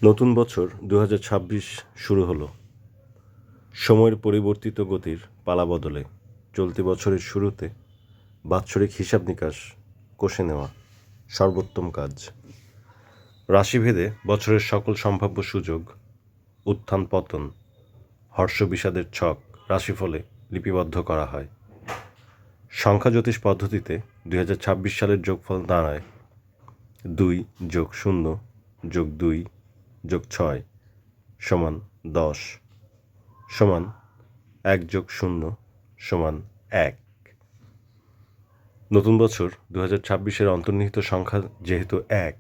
নতুন বছর ২০২৬ শুরু হলো। সময়ের পরিবর্তিত গতির পালাবদলে চলতি বছরের শুরুতে বাৎসরিক হিসাব-নিকাশ কষে নেওয়া সর্বোত্তম কাজ। রাশিভেদে বছরের সকল সম্ভাব্য সুযোগ, উত্থান-পতন, হর্ষ-বিষাদের ছক রাশিফলে লিপিবদ্ধ করা হয়। সংখ্যাজ্যোতিষ পদ্ধতিতে ২০২৬ সালের যোগফল দাঁড়ায় ২+২+২+৬=১০ =১+০=১। নতুন বছর ২০২৬-এর অন্তর্নিহিত সংখ্যা যেহেতু ১,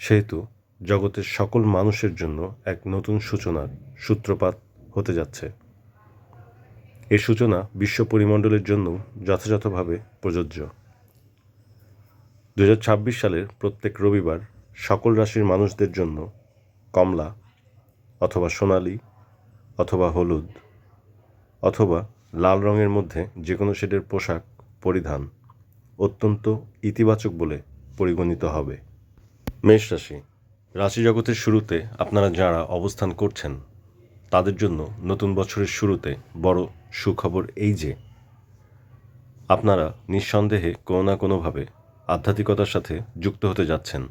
সেহেতু জগতের সকল মানুষের জন্য এক নতুন সূচনার সূত্রপাত হতে যাচ্ছে। এই সূচনা বিশ্ব পরিমণ্ডলের জন্যও যথাযথভাবে প্রযোজ্য। ২০২৬ সালের প্রত্যেক রবিবার সকল রাশির মানুষদের জন্য কমলা অথবা সোনালি অথবা হলুদ অথবা লাল রঙের মধ্যে যে কোনো শেডের পোশাক পরিধান অত্যন্ত ইতিবাচক বলে পরিগণিত হবে। মেষ রাশি। রাশিজগতের শুরুতে আপনারা যাঁরা অবস্থান করছেন তাদের জন্য নতুন বছরের শুরুতে বড় সুখবর এই যে আপনারা নিঃসন্দেহে কোনো না কোনোভাবে আধ্যাত্মিকতার সাথে যুক্ত হতে যাচ্ছেন।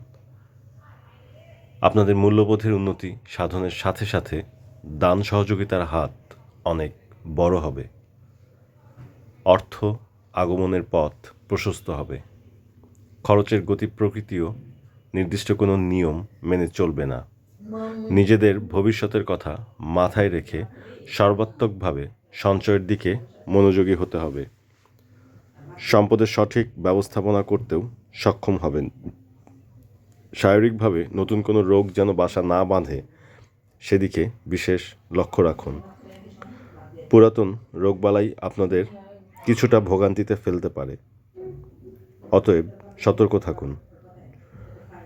আপনাদের মূল্যবোধের উন্নতি সাধনের সাথে সাথে দান সহযোগিতার হাত অনেক বড় হবে। অর্থ আগমনের পথ প্রশস্ত হবে। খরচের গতি প্রকৃতিও নির্দিষ্ট কোনো নিয়ম মেনে চলবে না। নিজেদের ভবিষ্যতের কথা মাথায় রেখে সর্বাত্মকভাবে সঞ্চয়ের দিকে মনোযোগী হতে হবে। সম্পদের সঠিক ব্যবস্থাপনা করতেও সক্ষম হবেন। শারীরিকভাবে নতুন কোনো রোগ যেন বাসা না বাঁধে সেদিকে বিশেষ লক্ষ্য রাখুন। পুরাতন রোগবালাই আপনাদের কিছুটা ভোগান্তিতে ফেলতে পারে, অতএব সতর্ক থাকুন।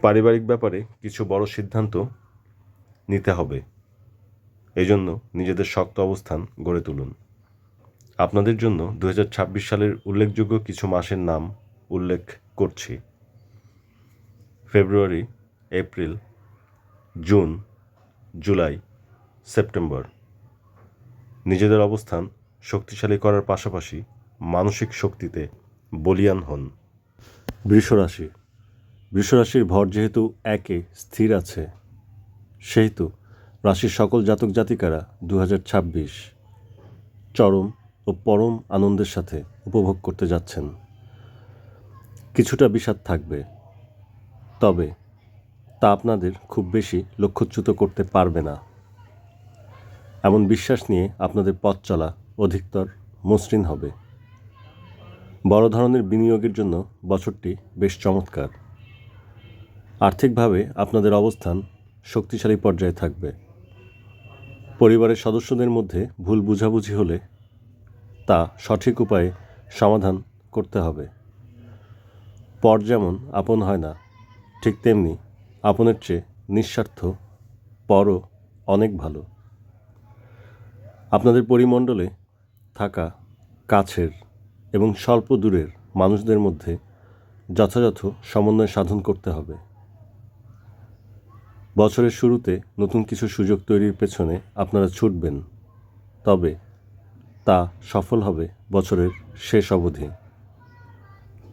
পারিবারিক ব্যাপারে কিছু বড় সিদ্ধান্ত নিতে হবে, এজন্য নিজেদের শক্ত অবস্থান গড়ে তুলুন। আপনাদের জন্য ২০২৬ সালের উল্লেখযোগ্য কিছু মাসের নাম উল্লেখ করছি: ফেব্রুয়ারি, এপ্রিল, জুন, জুলাই, সেপ্টেম্বর। নিজেদের অবস্থান শক্তিশালী করার পাশাপাশি মানসিক শক্তিতে বলীয়ান হন। বৃষরাশি। বৃষরাশির ভর যেহেতু ১-এ স্থির আছে, সেহেতু রাশির সকল জাতক জাতিকারা ২০২৬ চরম ও পরম আনন্দের সাথে উপভোগ করতে যাচ্ছেন। কিছুটা বিষাদ থাকবে, তবে তা আপনাদের খুব বেশি লক্ষ্যচ্যুত করতে পারবে না। এমন বিশ্বাস নিয়ে আপনাদের পথ চলা অধিকতর মসৃণ হবে। বড় ধরনের বিনিয়োগের জন্য বছরটি বেশ চমৎকার। আর্থিকভাবে আপনাদের অবস্থান শক্তিশালী পর্যায়ে থাকবে। পরিবারের সদস্যদের মধ্যে ভুল বুঝাবুঝি হলে তা সঠিক উপায়ে সমাধান করতে হবে। পর যেমন আপন হয় না, ঠিক তেমনি আপনের চেয়ে নিঃস্বার্থ পরও অনেক ভালো। আপনাদের পরিমণ্ডলে থাকা কাছের এবং স্বল্প দূরের মানুষদের মধ্যে যথাযথ সমন্বয় সাধন করতে হবে। বছরের শুরুতে নতুন কিছু সুযোগ তৈরির পেছনে আপনারা ছুটবেন, তবে তা সফল হবে বছরের শেষ অবধি।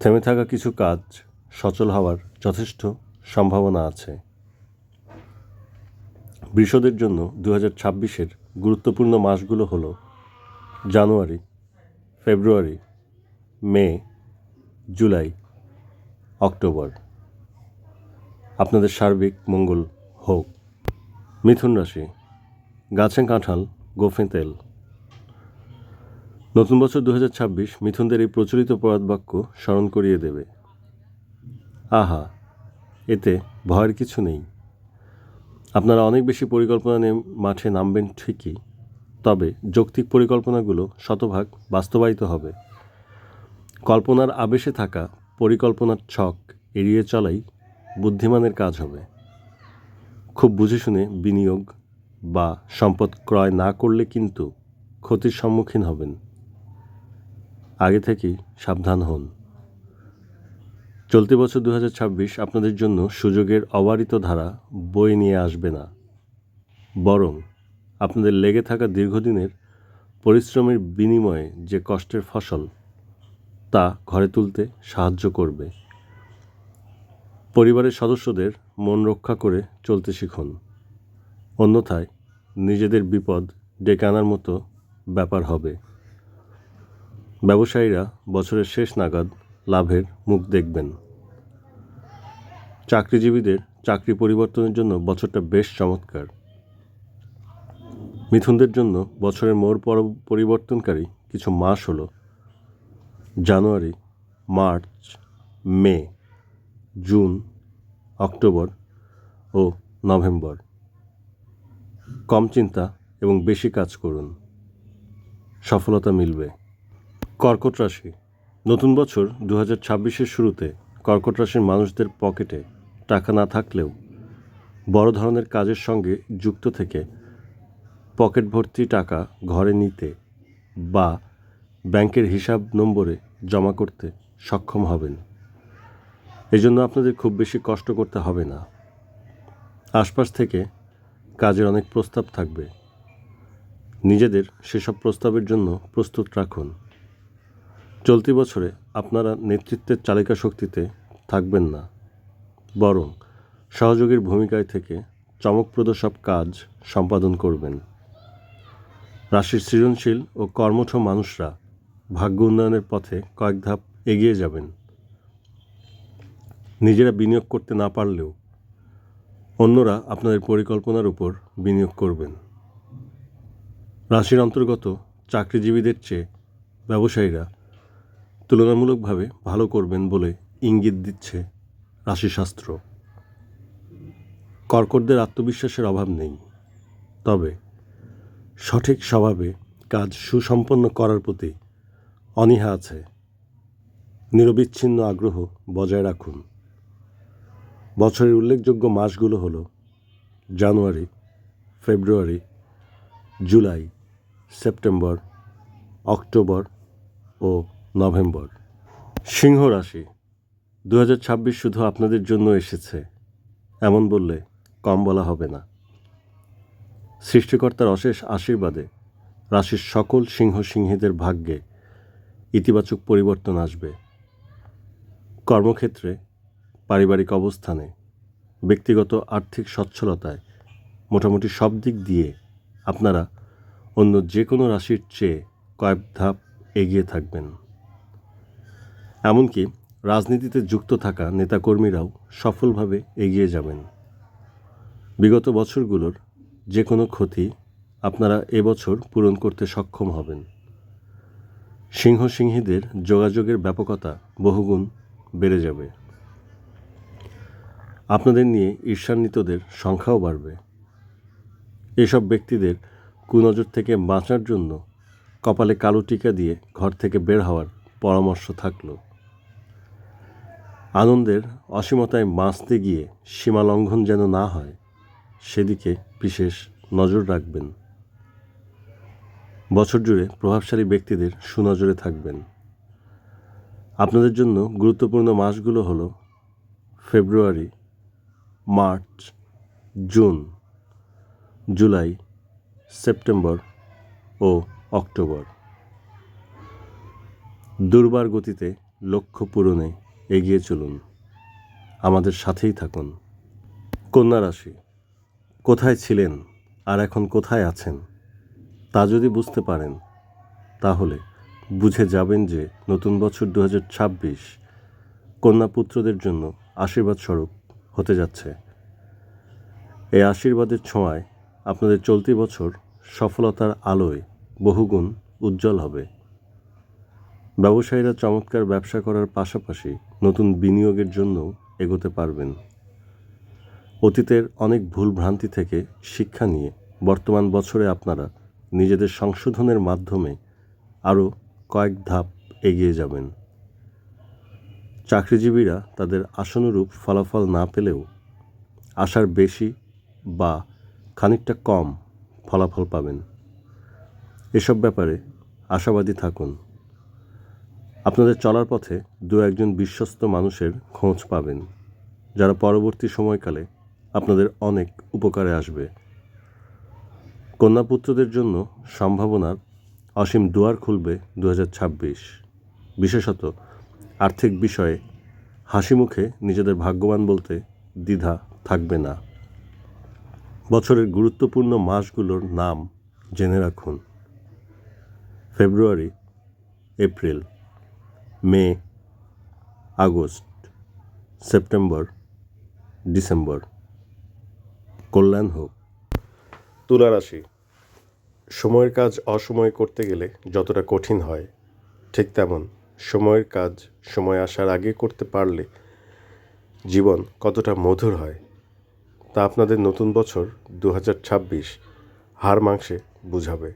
থেমে থাকা কিছু কাজ সচল হওয়ার যথেষ্ট সম্ভাবনা আছে। বৃষদের জন্য ২০২৬-এর গুরুত্বপূর্ণ মাসগুলো হলো জানুয়ারি, ফেব্রুয়ারি, মে, জুলাই, অক্টোবর। আপনাদের সার্বিক মঙ্গল হোক। মিথুন রাশি। গাছে কাঁঠাল, গোঁফে তেল। নতুন বছর ২০২৬ মিথুনদের এই প্রচলিত প্রবাদ বাক্য স্মরণ করিয়ে দেবে। আহা, এতে ভয়ের কিছু নেই। আপনারা অনেক বেশি পরিকল্পনা নিয়ে মাঠে নামবেন ঠিকই, তবে যৌক্তিক পরিকল্পনাগুলো শতভাগ বাস্তবায়িত হবে। কল্পনার আবেশে থাকা পরিকল্পনার ছক এড়িয়ে চলাই বুদ্ধিমানের কাজ হবে। খুব বুঝে শুনে বিনিয়োগ বা সম্পদ ক্রয় না করলে কিন্তু ক্ষতির সম্মুখীন হবেন। আগে থেকেই সাবধান হন। চলতি বছর 2026 আপনাদের জন্য সুযোগের অবারিত ধারা বয়ে নিয়ে আসবে না, বরং আপনাদের লেগে থাকা দীর্ঘদিনের পরিশ্রমের বিনিময়ে যে কষ্টের ফসল তা ঘরে তুলতে সাহায্য করবে। পরিবারের সদস্যদের মন রক্ষা করে চলতে শিখুন, অন্যথায় নিজেদের বিপদ ডেকে আনার মতো ব্যাপার হবে। ব্যবসায়ীরা বছরের শেষ নাগাদ লাভের মুখ দেখবেন। চাকরিজীবীদের চাকরি পরিবর্তনের জন্য বছরটা বেশ চমৎকার। মিথুনদের জন্য বছরের মোড় পরিবর্তনকারী কিছু মাস হলো জানুয়ারি, মার্চ, মে, জুন, অক্টোবর ও নভেম্বর। কম চিন্তা এবং বেশি কাজ করুন, সফলতা মিলবে। কর্কট রাশি, নতুন বছর 2026-এর শুরুতে কর্কট রাশির মানুষদের পকেটে টাকা না থাকলেও বড় ধরনের কাজের সঙ্গে যুক্ত থেকে পকেট ভর্তি টাকা ঘরে নিতে বা ব্যাংকের হিসাব নম্বরে জমা করতে সক্ষম হবেন। এজন্য আপনাদের খুব বেশি কষ্ট করতে হবে না। আশপাশ থেকে কাজের অনেক প্রস্তাব থাকবে, নিজেদের সেসব প্রস্তাবের জন্য প্রস্তুত রাখুন। চলতি বছরে আপনারা নেতৃত্বের চালিকা শক্তিতে থাকবেন না, বরং সহযোগীর ভূমিকায় থেকে চমকপ্রদ সব কাজ সম্পাদন করবেন। রাশির সৃজনশীল ও কর্মঠ মানুষরা ভাগ্য উন্নয়নের পথে কয়েক ধাপ এগিয়ে যাবেন। নিজেরা বিনিয়োগ করতে না পারলেও অন্যরা আপনাদের পরিকল্পনার উপর বিনিয়োগ করবেন। রাশির অন্তর্গত চাকরিজীবীদের চেয়ে ব্যবসায়ীরা তুলনামূলকভাবে ভালো করবেন বলে ইঙ্গিত দিচ্ছে রাশিশাস্ত্র। কর্কটদের আত্মবিশ্বাসের অভাব নেই, তবে সঠিক স্বভাবে কাজ সুসম্পন্ন করার প্রতি অনীহা আছে। নিরবিচ্ছিন্ন আগ্রহ বজায় রাখুন। বছরের উল্লেখযোগ্য মাসগুলো হলো জানুয়ারি, ফেব্রুয়ারি, জুলাই, সেপ্টেম্বর, অক্টোবর ও নভেম্বর। সিংহ রাশি, 2026 শুধু আপনাদের জন্য এসেছে এমন বললে কম বলা হবে না। সৃষ্টিকর্তার অশেষ আশীর্বাদে রাশির সকল সিংহীদের ভাগ্যে ইতিবাচক পরিবর্তন আসবে। কর্মক্ষেত্রে, পারিবারিক অবস্থানে, ব্যক্তিগত আর্থিক সচ্ছলতায় মোটামুটি সব দিক দিয়ে আপনারা অন্য যে কোনো রাশির চেয়ে কয়েক ধাপ এগিয়ে থাকবেন। এমনকি রাজনীতিতে যুক্ত থাকা নেতাকর্মীরাও সফলভাবে এগিয়ে যাবেন। বিগত বছরগুলোর যে কোনো ক্ষতি আপনারা এবছর পূরণ করতে সক্ষম হবেন। সিংহীদের যোগাযোগের ব্যাপকতা বহুগুণ বেড়ে যাবে। আপনাদের নিয়ে ঈর্ষান্বিতদের সংখ্যাও বাড়বে। এসব ব্যক্তিদের কুনজর থেকে বাঁচার জন্য কপালে কালো টিকা দিয়ে ঘর থেকে বের হওয়ার পরামর্শ থাকলো। আনন্দের অসীমতায় বাঁচতে গিয়ে সীমা লঙ্ঘন যেন না হয়, সেদিকে বিশেষ নজর রাখবেন। বছর জুড়ে প্রভাবশালী ব্যক্তিদের সুনজরে থাকবেন। আপনাদের জন্য গুরুত্বপূর্ণ মাসগুলো হলো February, March, June, July, September ও অক্টোবর। দুর্বার গতিতে লক্ষ্য পূরণে এগিয়ে চলুন, আমাদের সাথেই থাকুন। কন্যা রাশি, কোথায় ছিলেন আর এখন কোথায় আছেন তা যদি বুঝতে পারেন, তাহলে বুঝে যাবেন যে নতুন বছর 2026 কন্যা পুত্রদের জন্য আশীর্বাদ স্বরূপ হতে যাচ্ছে। এই আশীর্বাদের ছোঁয়ায় আপনাদের চলতি বছর সফলতার আলোয় বহুগুণ উজ্জ্বল হবে। ব্যবসায়ীরা চমৎকার ব্যবসা করার পাশাপাশি নতুন বিনিয়োগের জন্য এগোতে পারবেন। অতীতের অনেক ভুলভ্রান্তি থেকে শিক্ষা নিয়ে বর্তমান বছরে আপনারা নিজেদের সংশোধনের মাধ্যমে আরও কয়েক ধাপ এগিয়ে যাবেন। চাকরিজীবীরা তাদের আশানুরূপ ফলাফল না পেলেও আশার বেশি বা খানিকটা কম ফলাফল পাবেন। এসব ব্যাপারে আশাবাদী থাকুন। আপনাদের চলার পথে দু একজন বিশ্বস্ত মানুষের খোঁজ পাবেন, যারা পরবর্তী সময়কালে আপনাদের অনেক উপকারে আসবে। কন্যাপুত্রদের জন্য সম্ভাবনার অসীম দুয়ার খুলবে 2026। বিশেষত আর্থিক বিষয়ে হাসি মুখে নিজেদের ভাগ্যবান বলতে দ্বিধা থাকবে না। বছরের গুরুত্বপূর্ণ মাসগুলোর নাম জেনে রাখুন: ফেব্রুয়ারি, এপ্রিল, মে, আগস্ট, সেপ্টেম্বর, ডিসেম্বর। কল্যাণ হোক। তুলা রাশি। সময়ের কাজ অসময়ে করতে গেলে যতটা কঠিন হয়, ঠিক তেমন সময়ের কাজ সময় আসার আগে করতে পারলে জীবন কতটা মধুর হয় তা আপনাদের নতুন বছর 2026 হাড় মাংসে বুঝাবে।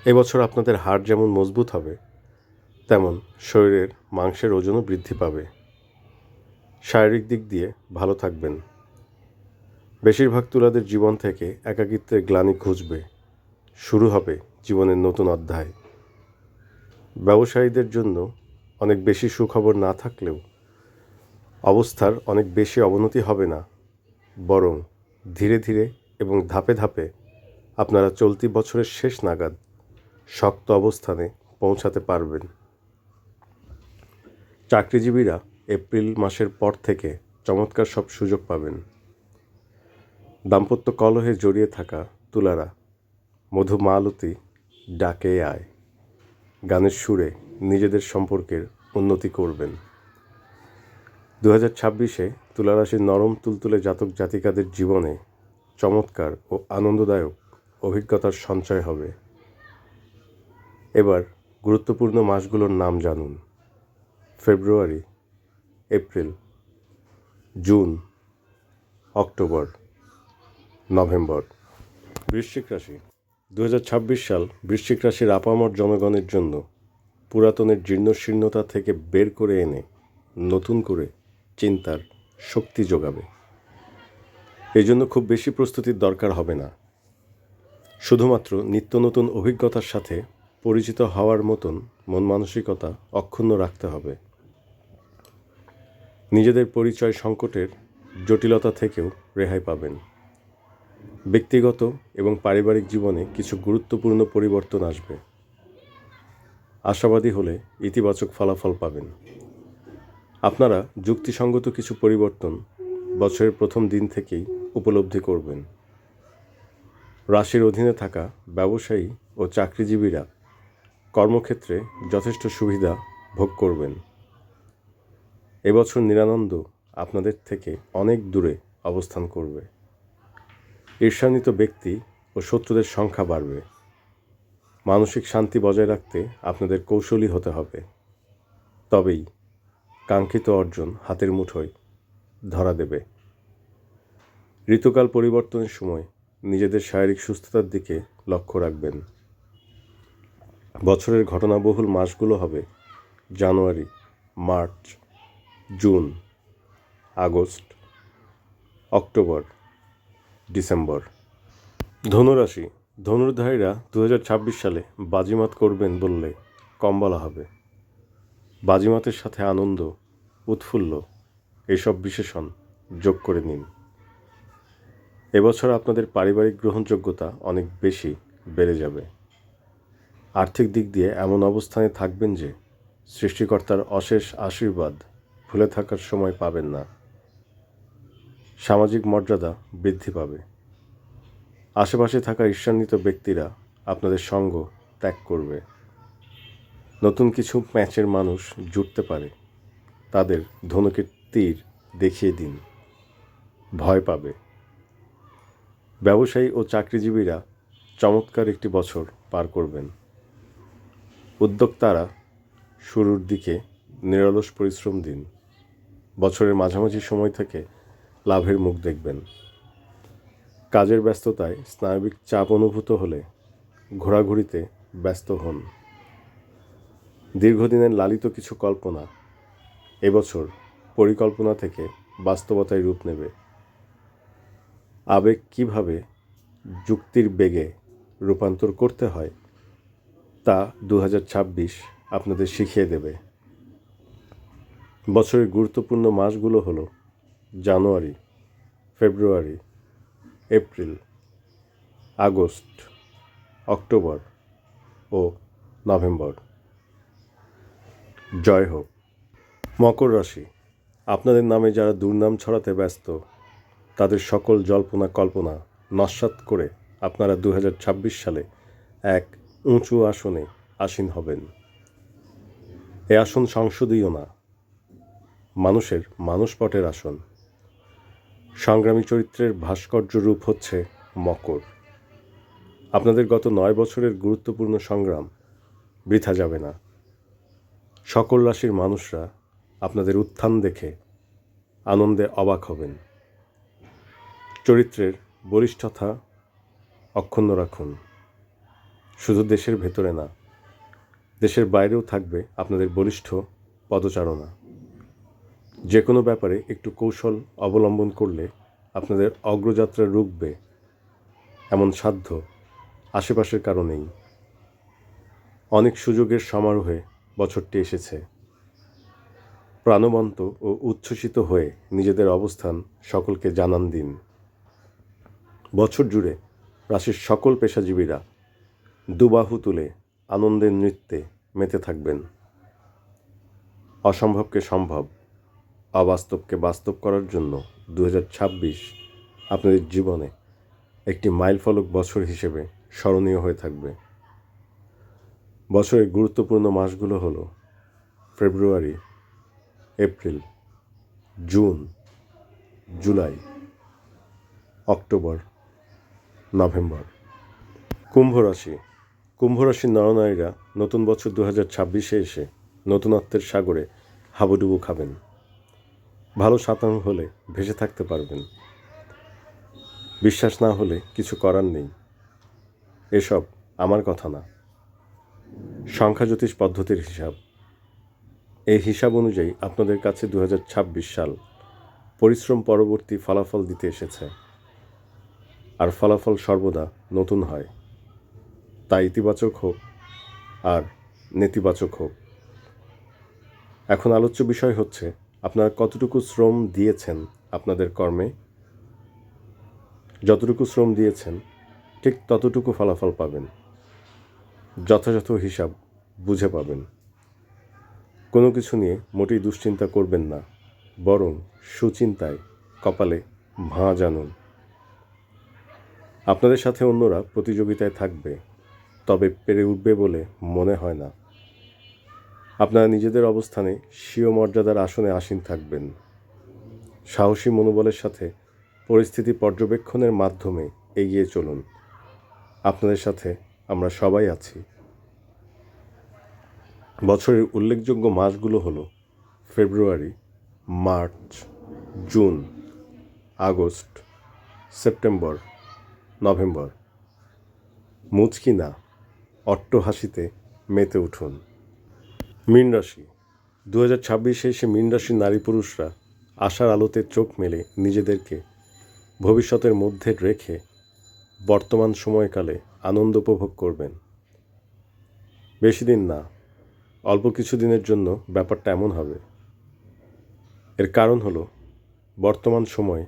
এবছর আপনাদের হাড় যেমন মজবুত হবে, তেমন শরীরের মাংসের ওজনও বৃদ্ধি পাবে। শারীরিক দিক দিয়ে ভালো থাকবেন। বেশিরভাগ তুলাদের জীবন থেকে একাকিত্বের গ্লানি ঘুচবে। শুরু হবে জীবনের নতুন অধ্যায়। ব্যবসায়ীদের জন্য অনেক বেশি সুখবর না থাকলেও অবস্থার অনেক বেশি অবনতি হবে না, বরং ধীরে ধীরে এবং ধাপে ধাপে আপনারা চলতি বছরের শেষ নাগাদ শক্ত অবস্থানে পৌঁছাতে পারবেন। চাকরিজীবীরা এপ্রিল মাসের পর থেকে চমৎকার সব সুযোগ পাবেন। দাম্পত্য কলহে জড়িয়ে থাকা তুলারা মধু মালতী ডাকে আয় গানের সুরে নিজেদের সম্পর্কের উন্নতি করবেন। 2026-এ তুলারাশির নরম তুলতুলে জাতক জাতিকাদের জীবনে চমৎকার ও আনন্দদায়ক অভিজ্ঞতার সঞ্চয় হবে। এবার গুরুত্বপূর্ণ মাসগুলোর নাম জানুন: ফেব্রুয়ারি, এপ্রিল, জুন, অক্টোবর, নভেম্বর। বৃশ্চিক রাশি। 2026 সাল বৃশ্চিক রাশির আপামর জনগণের জন্য পুরাতনের জীর্ণশীর্ণতা থেকে বের করে এনে নতুন করে চিন্তার শক্তি যোগাবে। এই জন্য খুব বেশি প্রস্তুতির দরকার হবে না। শুধুমাত্র নিত্য নতুন অভিজ্ঞতার সাথে পরিচিত হওয়ার মতন মন মানসিকতা অক্ষুণ্ণ রাখতে হবে। নিজেদের পরিচয় সংকটের জটিলতা থেকেও রেহাই পাবেন। ব্যক্তিগত এবং পারিবারিক জীবনে কিছু গুরুত্বপূর্ণ পরিবর্তন আসবে। আশাবাদী হলে ইতিবাচক ফলাফল পাবেন। আপনারা যুক্তিসঙ্গত কিছু পরিবর্তন বছরের প্রথম দিন থেকেই উপলব্ধি করবেন। রাশির অধীনে থাকা ব্যবসায়ী ও চাকরিজীবীরা কর্মক্ষেত্রে যথেষ্ট সুবিধা ভোগ করবেন। এবছর নিরানন্দ আপনাদের থেকে অনেক দূরে অবস্থান করবে। ঈর্ষান্বিত ব্যক্তি ও শত্রুদের সংখ্যা বাড়বে। মানসিক শান্তি বজায় রাখতে আপনাদের কৌশলী হতে হবে। তবেই কাঙ্ক্ষিত অর্জন হাতের মুঠোয় ধরা দেবে। ঋতুকাল পরিবর্তনের সময় নিজেদের শারীরিক সুস্থতার দিকে লক্ষ্য রাখবেন। বছরের ঘটনাবহুল মাসগুলো হবে January, March, June, August, October, December. ধনুরাশি। ধনুর্ধারীরা 2026 সালে বাজিমাত করবেন বললে কম বলা হবে। বাজিমাতের সাথে আনন্দ, উৎফুল্ল এসব বিশেষণ যোগ করে নিন। এবছর আপনাদের পারিবারিক গ্রহণযোগ্যতা অনেক বেশি বেড়ে যাবে। আর্থিক দিক দিয়ে এমন অবস্থানে থাকবেন যে সৃষ্টিকর্তার অশেষ আশীর্বাদ ভুলে থাকার সময় পাবেন না। সামাজিক মর্যাদা বৃদ্ধি পাবে। আশেপাশে থাকা ঈর্ষান্বিত ব্যক্তিরা আপনাদের সঙ্গ ত্যাগ করবে। নতুন কিছু ম্যাচের মানুষ জুটতে পারে। তাদের ধনুকের তীর দেখিয়ে দিন, ভয় পাবে। ব্যবসায়ী ও চাকরিজীবীরা চমৎকার একটি বছর পার করবেন। উদ্যোক্তারা শুরুর দিকে নিরলস পরিশ্রম দিন। বছরের মাঝামাঝি সময় থেকে লাভের মুখ দেখবেন। কাজের ব্যস্ততায় স্নায়বিক চাপ অনুভূত হলে ঘোরাঘুরিতে ব্যস্ত হন। দীর্ঘদিনের লালিত কিছু কল্পনা এবছর পরিকল্পনা থেকে বাস্তবতায় রূপ নেবে। আবেগ কিভাবে যুক্তির বেগে রূপান্তর করতে হয় তা 2026 আপনাদের শিখিয়ে দেবে। বছরের গুরুত্বপূর্ণ মাসগুলো হলো জানুয়ারি, ফেব্রুয়ারি, এপ্রিল, আগস্ট, অক্টোবর ও নভেম্বর। জয় হোক। মকর রাশি, আপনাদের নামে যারা দুর্নাম ছড়াতে ব্যস্ত তাদের সকল জল্পনা কল্পনা নস্যাৎ করে আপনারা 2026 সালে এক উঁচু আসনে আসীন হবেন। এ আসন সংসদীয় না, মানুষের মানসপটের আসন। সংগ্রামী চরিত্রের ভাস্কর্য রূপ হচ্ছে মকর। আপনাদের গত 9 বছরের গুরুত্বপূর্ণ সংগ্রাম বৃথা যাবে না। সকল রাশির মানুষরা আপনাদের উত্থান দেখে আনন্দে অবাক হবেন। চরিত্রের বলিষ্ঠতা অক্ষুণ্ণ রাখুন। শুধু দেশের ভেতরে না, দেশের বাইরেও থাকবে আপনাদের বলিষ্ঠ পদচারণা। যে কোনো ব্যাপারে একটু কৌশল অবলম্বন করলে আপনাদের অগ্রযাত্রা রুখবে এমন সাধ্য আশেপাশের কারো নেই। অনেক সুযোগের সমারোহে বছরটি এসেছে। প্রাণবন্ত ও উচ্ছ্বসিত হয়ে নিজেদের অবস্থান সকলকে জানান দিন। বছর জুড়ে রাশির সকল পেশাজীবীরা দুবাহু তুলে আনন্দের নৃত্যে মেতে থাকবেন। অসম্ভবকে সম্ভব, অবাস্তবকে বাস্তব করার জন্য 2026 আপনাদের জীবনে একটি মাইলফলক বছর হিসেবে স্মরণীয় হয়ে থাকবে। বছরের গুরুত্বপূর্ণ মাসগুলো হলো February, April, June, July, October, November. কুম্ভ রাশি, কুম্ভ রাশির নরনারীরা নতুন বছর 2026 এসে নতুনত্বের সাগরে হাবুডুবু খাবেন। ভালো সাঁতারু হলে ভেসে থাকতে পারবেন। বিশ্বাস না হলে কিছু করার নেই। এসব আমার কথা না, সংখ্যাজ্যোতিষ পদ্ধতির হিসাব। এই হিসাব অনুযায়ী আপনাদের কাছে 2026 সাল পরিশ্রম পরবর্তী ফলাফল দিতে এসেছে। আর ফলাফল সর্বদা নতুন হয়, তা ইতিবাচক হোক আর নেতিবাচক হোক। এখন আলোচ্য বিষয় হচ্ছে আপনারা কতটুকু শ্রম দিয়েছেন আপনাদের কর্মে। যতটুকু শ্রম দিয়েছেন ঠিক ততটুকু ফলাফল পাবেন। যথাযথ হিসাব বুঝে পাবেন। কোনো কিছু নিয়ে মোটেই দুশ্চিন্তা করবেন না, বরং সুচিন্তায় কপালে ভাঁ জানুন। আপনাদের সাথে অন্যরা প্রতিযোগিতায় থাকবে, তবে পেরে উঠবে বলে মনে হয় না। আপনারা নিজেদের অবস্থানে স্বীয় মর্যাদার আসনে আসীন থাকবেন। সাহসী মনোবলের সাথে পরিস্থিতি পর্যবেক্ষণের মাধ্যমে এগিয়ে চলুন। আপনাদের সাথে আমরা সবাই আছি। বছরের উল্লেখযোগ্য মাসগুলো হলো February, March, June, August, September, November. মুচকি না, অট্টহাসিতে মেতে উঠুন। মীন রাশি, 2026 এসে মীন রাশির নারী পুরুষরা আশার আলোতে চোখ মেলে নিজেদেরকে ভবিষ্যতের মধ্যে রেখে বর্তমান সময়কালে আনন্দ উপভোগ করবেন। বেশি দিন না, অল্প কিছু দিনের জন্য ব্যাপারটা এমন হবে। এর কারণ হলো বর্তমান সময়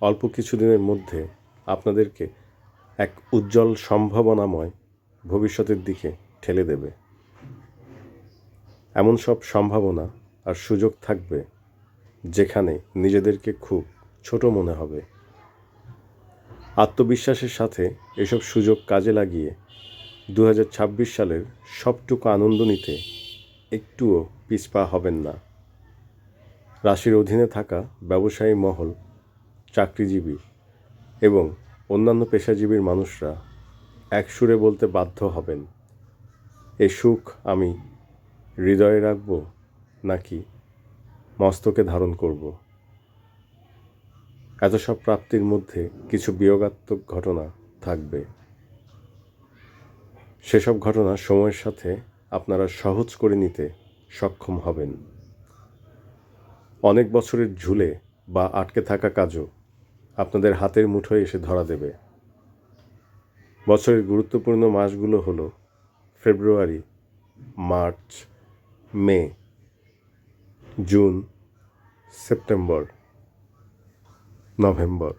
অল্প কিছু দিনের মধ্যে আপনাদেরকে এক উজ্জ্বল সম্ভাবনাময় ভবিষ্যতের দিকে ঠেলে দেবে। এমন সব সম্ভাবনা আর সুযোগ থাকবে যেখানে নিজেদেরকে খুব ছোট মনে হবে। আত্মবিশ্বাসের সাথে এসব সুযোগ কাজে লাগিয়ে 2026 সালের সবটুকু আনন্দ নিতে একটুও পিছপা হবেন না। রাশির অধীনে থাকা ব্যবসায়ী মহল, চাকরিজীবী এবং অন্যান্য পেশাজীবীর মানুষরা এক সুরে বলতে বাধ্য হবেন, এ সুখ আমি হৃদয়ে রাখব নাকি মস্তকে ধারণ করব। এত সব প্রাপ্তির মধ্যে কিছু বিয়োগাত্মক ঘটনা থাকবে। সেসব ঘটনা সময়ের সাথে আপনারা সহজ করে নিতে সক্ষম হবেন। অনেক বছরের ঝুলে বা আটকে থাকা কাজও আপনাদের হাতের মুঠোয় এসে ধরা দেবে। বছরের গুরুত্বপূর্ণ মাসগুলো হলো ফেব্রুয়ারি, মার্চ, মে, জুন, সেপ্টেম্বর, নভেম্বর।